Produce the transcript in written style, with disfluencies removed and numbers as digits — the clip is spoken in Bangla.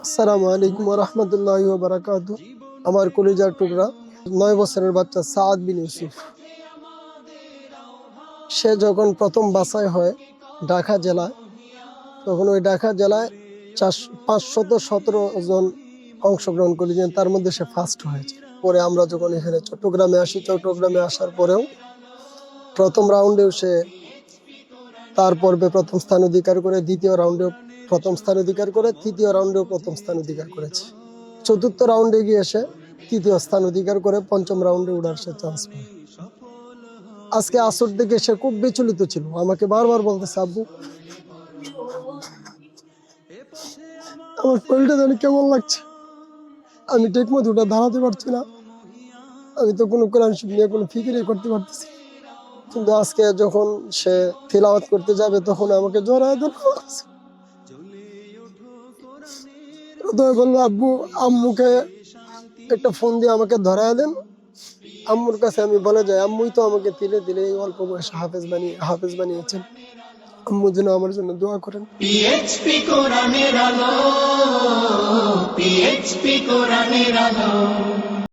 আসসালামু আলাইকুম ওয়া রাহমাতুল্লাহি ওয়া বারাকাতুহু। আমার কলিজার টুকরা 9 বছরের বাচ্চা সাদ বিন ইউসুফ, সে যখন প্রথম বাছাই হয় ঢাকা জেলায়, তখন ওই ঢাকা জেলায় 517 জন অংশগ্রহণ করেছেন, তার মধ্যে সে ফার্স্ট হয়েছে। পরে আমরা যখন এখানে চট্টগ্রামে আসি, চট্টগ্রামে আসার পরেও প্রথম রাউন্ডেও সে তার পর্বে প্রথম স্থান অধিকার করে, দ্বিতীয় রাউন্ডেও প্রথম স্থান অধিকার করে, তৃতীয় রাউন্ডেও প্রথম স্থান অধিকার করেছে। চতুর্থ রাউন্ডে গিয়ে সে তৃতীয় স্থান অধিকার করে পঞ্চম রাউন্ডে উঠার সে চান্স পায়। আজকে আসর দেখে সে খুব বিচলিত ছিল, আমাকে বারবার বলতেছে, আব্বু আমার শরীরটা জানি কেমন লাগছে, আমি ঠিক মতো ওটা দাঁড়াতে পারছি না, আমি তো কোনো কোরআন শরীফ নিয়ে কোনো ফিকিরই করতে পারতেছি। কিন্তু আজকে যখন সে তিলাওয়াত করতে যাবে তখন আমাকে জড়ায় ধরে বললো, আব্বু আম্মুকে একটা ফোন দিয়ে আমাকে ধরায় দেন। আম্মুর কাছে আমি বলে যাই, আম্মুই তো আমাকে তিলে তিলে এই অল্প বয়সে হাফেজ বানিয়েছেন, আম্মু যেন আমার জন্য দোয়া করেন। পিএইচপি কোরআনের আলো, পিএইচপি কোরআনের আলো।